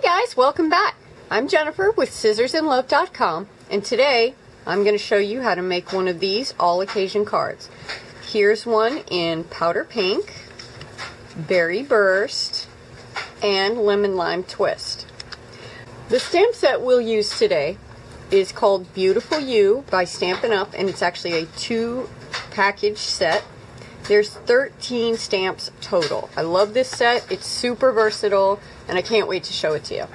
guys, welcome back. I'm Jennifer with Scissorsandlove.com, and today I'm going to show you how to make one of these all occasion cards. Here's one in powder pink, berry burst, and lemon lime twist. The stamp set we'll use today is called Beautiful You by Stampin Up, and it's actually a 2-package set. There's 13 stamps total. I love this set. It's super versatile, and I can't wait to show it to you.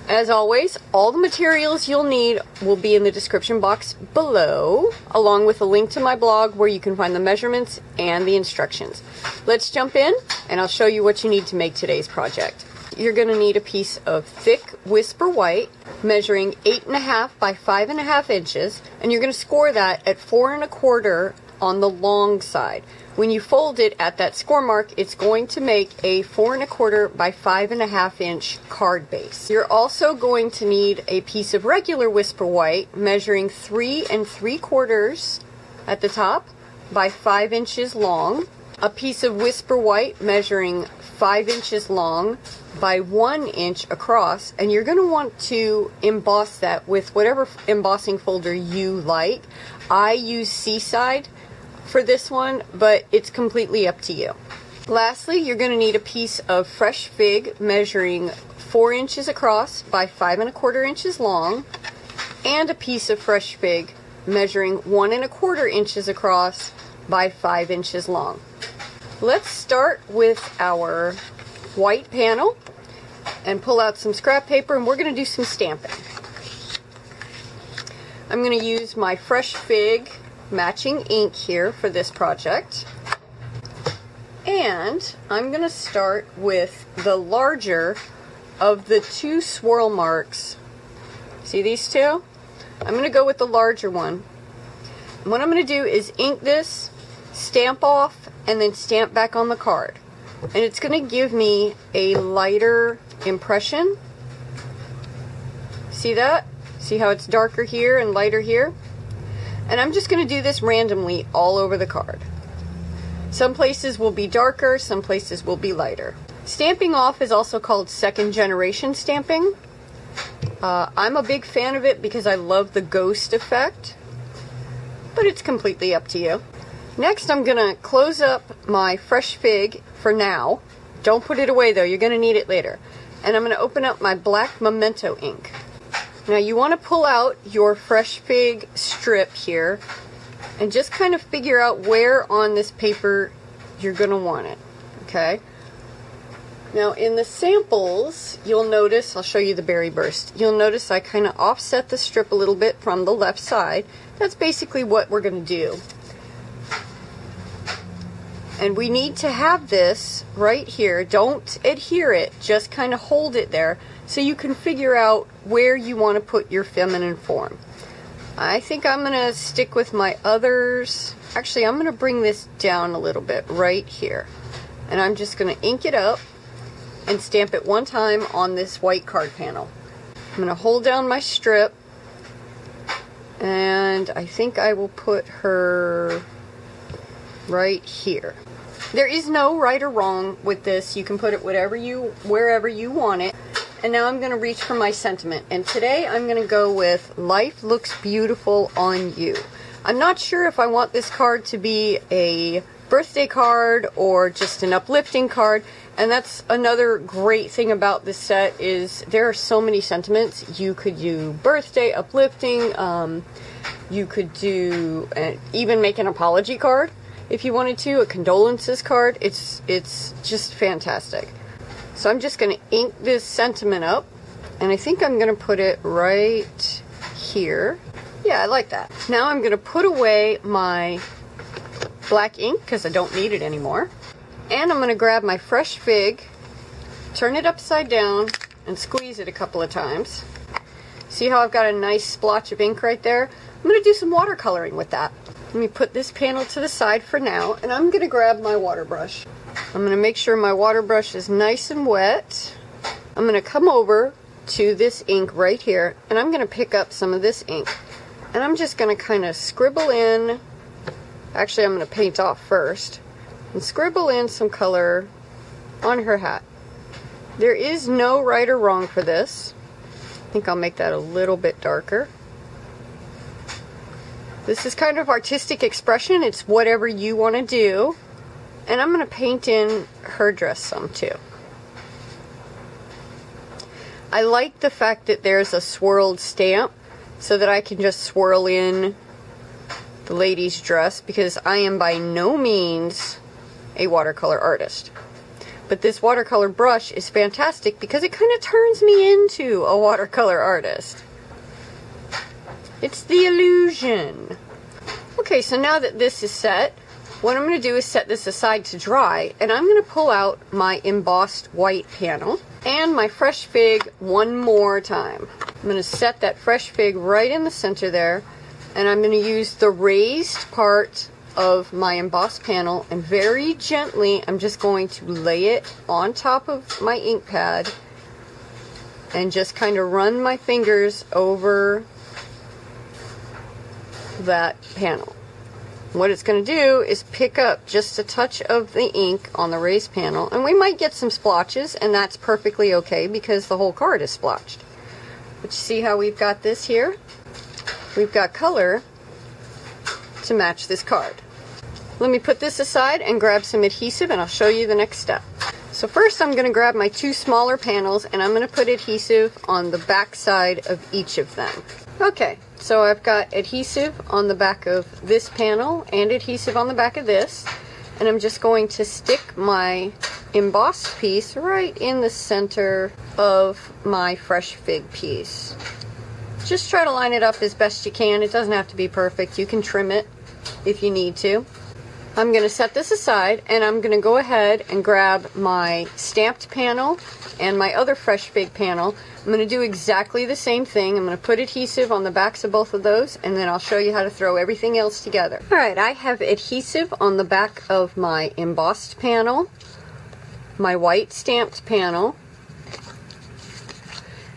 As always, all the materials you'll need will be in the description box below, along with a link to my blog where you can find the measurements and the instructions. Let's jump in, and I'll show you what you need to make today's project. You're going to need a piece of thick Whisper White measuring 8.5 by 5.5 inches, and you're going to score that at 4 1/4 on the long side. When you fold it at that score mark, it's going to make a 4 1/4 by 5.5 inch card base. You're also going to need a piece of regular Whisper White measuring 3 3/4 at the top by 5 inches long, a piece of Whisper White measuring 5 inches long by 1 inch across, and you're going to want to emboss that with whatever embossing folder you like. I use Seaside for this one, but it's completely up to you. Lastly, you're going to need a piece of fresh fig measuring 4 inches across by 5 1/4 inches long, and a piece of fresh fig measuring 1 1/4 inches across by 5 inches long. Let's start with our white panel and pull out some scrap paper, and we're going to do some stamping. I'm going to use my fresh fig matching ink here for this project, and I'm going to start with the larger of the 2 swirl marks. See these two? I'm going to go with the larger one. And what I'm going to do is ink this, stamp off, and then stamp back on the card, and it's going to give me a lighter impression. See that? See how it's darker here and lighter here? And I'm just going to do this randomly all over the card. Some places will be darker, some places will be lighter. Stamping off is also called second generation stamping. I'm a big fan of it because I love the ghost effect, but it's completely up to you. Next, I'm going to close up my fresh fig for now. Don't put it away though, you're going to need it later. And I'm going to open up my black Memento ink. Now you want to pull out your fresh fig strip here and just kind of figure out where on this paper you're going to want it. Okay? Now in the samples, you'll notice, I'll show you the berry burst, you'll notice I kind of offset the strip a little bit from the left side. That's basically what we're going to do. And we need to have this right here. Don't adhere it, just kind of hold it there so you can figure out where you want to put your feminine form. I think I'm going to stick with my others. Actually, I'm going to bring this down a little bit right here. And I'm just going to ink it up and stamp it one time on this white card panel. I'm going to hold down my strip, and I think I will put her right here. There is no right or wrong with this. You can put it wherever you want it. And now I'm going to reach for my sentiment. And today I'm going to go with Life Looks Beautiful on You. I'm not sure if I want this card to be a birthday card or just an uplifting card. And that's another great thing about this set is there are so many sentiments. You could do birthday, uplifting. You could do even make an apology card. If you wanted to, a condolences card. It's just fantastic. So I'm just going to ink this sentiment up, and I think I'm going to put it right here. Yeah, I like that. Now I'm going to put away my black ink because I don't need it anymore. And I'm going to grab my fresh fig, turn it upside down, and squeeze it a couple of times. See how I've got a nice splotch of ink right there? I'm going to do some watercoloring with that. Let me put this panel to the side for now, and I'm going to grab my water brush. I'm going to make sure my water brush is nice and wet. I'm going to come over to this ink right here, and I'm going to pick up some of this ink. And I'm just going to kind of scribble in, actually I'm going to paint off first, and scribble in some color on her hat. There is no right or wrong for this. I think I'll make that a little bit darker. This is kind of artistic expression. It's whatever you want to do. And I'm going to paint in her dress some too. I like the fact that there's a swirled stamp so that I can just swirl in the lady's dress, because I am by no means a watercolor artist. But this watercolor brush is fantastic because it kind of turns me into a watercolor artist. It's the illusion. Okay, so now that this is set, what I'm going to do is set this aside to dry, and I'm going to pull out my embossed white panel and my fresh fig one more time. I'm going to set that fresh fig right in the center there, and I'm going to use the raised part of my embossed panel, and very gently I'm just going to lay it on top of my ink pad and just kind of run my fingers over that panel. What it's going to do is pick up just a touch of the ink on the raised panel, and we might get some splotches, and that's perfectly okay because the whole card is splotched. But you see how we've got this here? We've got color to match this card. Let me put this aside and grab some adhesive, and I'll show you the next step. So first I'm going to grab my two smaller panels, and I'm going to put adhesive on the back side of each of them. Okay, so I've got adhesive on the back of this panel and adhesive on the back of this, and I'm just going to stick my embossed piece right in the center of my fresh fig piece. Just try to line it up as best you can. It doesn't have to be perfect. You can trim it if you need to. I'm going to set this aside, and I'm going to go ahead and grab my stamped panel and my other fresh fig panel. I'm going to do exactly the same thing. I'm going to put adhesive on the backs of both of those, and then I'll show you how to throw everything else together. Alright, I have adhesive on the back of my embossed panel, my white stamped panel,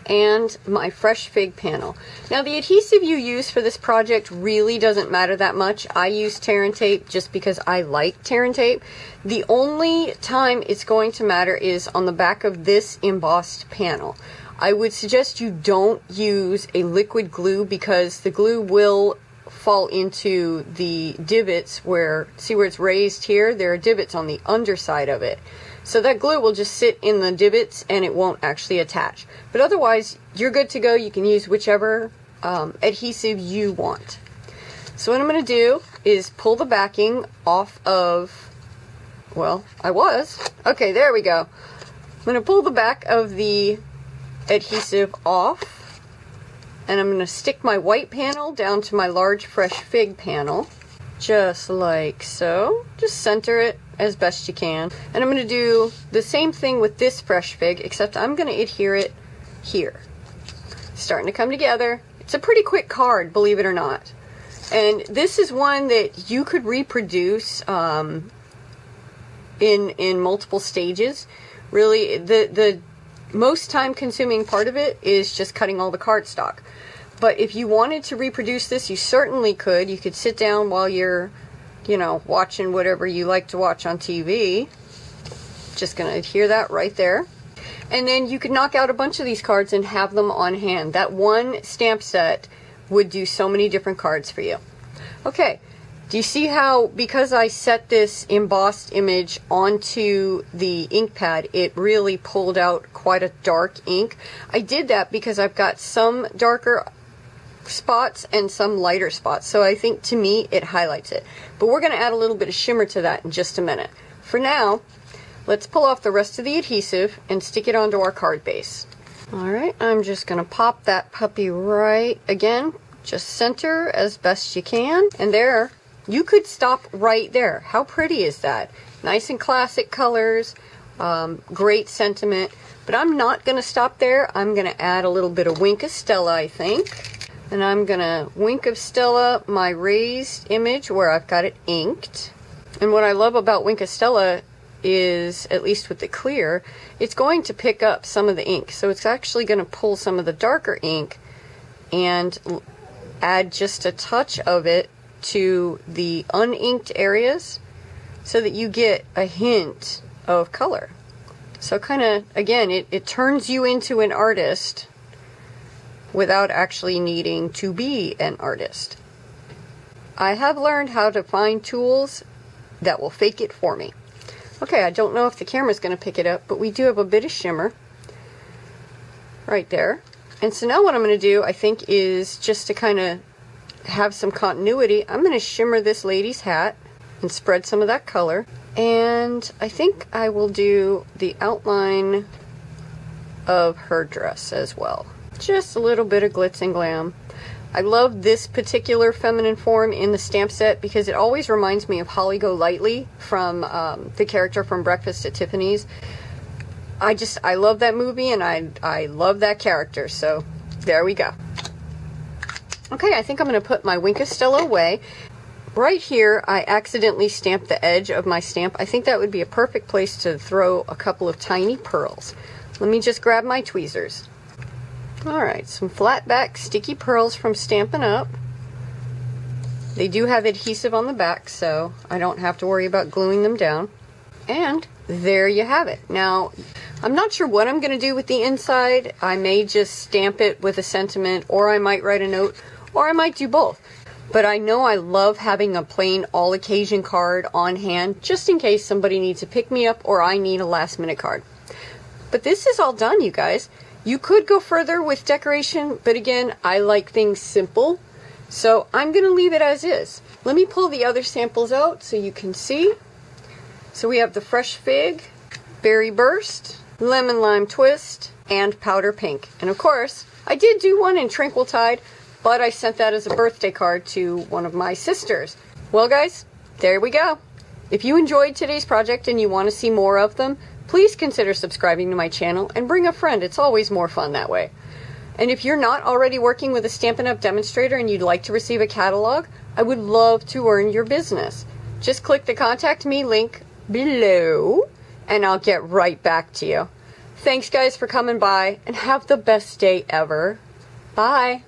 and my fresh fig panel. Now the adhesive you use for this project really doesn't matter that much. I use tear and tape just because I like tear and tape. The only time it's going to matter is on the back of this embossed panel. I would suggest you don't use a liquid glue because the glue will fall into the divots where, see where it's raised here? There are divots on the underside of it. So that glue will just sit in the divots and it won't actually attach. But otherwise, you're good to go. You can use whichever adhesive you want. So what I'm going to do is pull the backing off of, well, okay, there we go. I'm going to pull the back of the adhesive off, and I'm going to stick my white panel down to my large fresh fig panel, just like so. Just center it as best you can. And I'm going to do the same thing with this fresh fig, except I'm going to adhere it here. Starting to come together. It's a pretty quick card, believe it or not. And this is one that you could reproduce in multiple stages. Really, the most time-consuming part of it is just cutting all the cardstock. But if you wanted to reproduce this, you certainly could. You could sit down while you're, you know, watching whatever you like to watch on TV. Just going to adhere that right there. And then you could knock out a bunch of these cards and have them on hand. That one stamp set would do so many different cards for you. Okay, do you see how, because I set this embossed image onto the ink pad, it really pulled out quite a dark ink? I did that because I've got some darker spots and some lighter spots, so I think to me it highlights it. But we're going to add a little bit of shimmer to that in just a minute. For now, let's pull off the rest of the adhesive and stick it onto our card base. Alright, I'm just going to pop that puppy right, again, just center as best you can. And there, you could stop right there. How pretty is that? Nice and classic colors, great sentiment. But I'm not going to stop there. I'm going to add a little bit of Wink of Stella, I think. And I'm going to Wink of Stella my raised image where I've got it inked. And what I love about Wink of Stella is, at least with the clear, it's going to pick up some of the ink. So it's actually going to pull some of the darker ink and add just a touch of it to the uninked areas so that you get a hint of color. So kind of, again, it turns you into an artist without actually needing to be an artist. I have learned how to find tools that will fake it for me. Okay, I don't know if the camera's going to pick it up, but we do have a bit of shimmer right there. And so now what I'm going to do, I think, is just to kind of have some continuity, I'm going to shimmer this lady's hat and spread some of that color. And I think I will do the outline of her dress as well. Just a little bit of glitz and glam. I love this particular feminine form in the stamp set because it always reminds me of Holly Golightly from the character from Breakfast at Tiffany's. I love that movie and I love that character, so there we go. Okay, I think I'm going to put my Wink of Stella away. Right here, I accidentally stamped the edge of my stamp. I think that would be a perfect place to throw a couple of tiny pearls. Let me just grab my tweezers. Alright, some flat back sticky pearls from Stampin' Up. They do have adhesive on the back, so I don't have to worry about gluing them down. And there you have it. Now, I'm not sure what I'm going to do with the inside. I may just stamp it with a sentiment, or I might write a note, or I might do both. But I know I love having a plain all-occasion card on hand, just in case somebody needs to pick me up or I need a last-minute card. But this is all done, you guys. You could go further with decoration, but again, I like things simple, so I'm going to leave it as is. Let me pull the other samples out so you can see. So we have the Fresh Fig, Berry Burst, Lemon Lime Twist, and Powder Pink. And of course, I did do one in Tranquil Tide, but I sent that as a birthday card to one of my sisters. Well guys, there we go. If you enjoyed today's project and you want to see more of them, please consider subscribing to my channel and bring a friend. It's always more fun that way. And if you're not already working with a Stampin' Up! Demonstrator and you'd like to receive a catalog, I would love to earn your business. Just click the Contact Me link below and I'll get right back to you. Thanks guys for coming by and have the best day ever. Bye.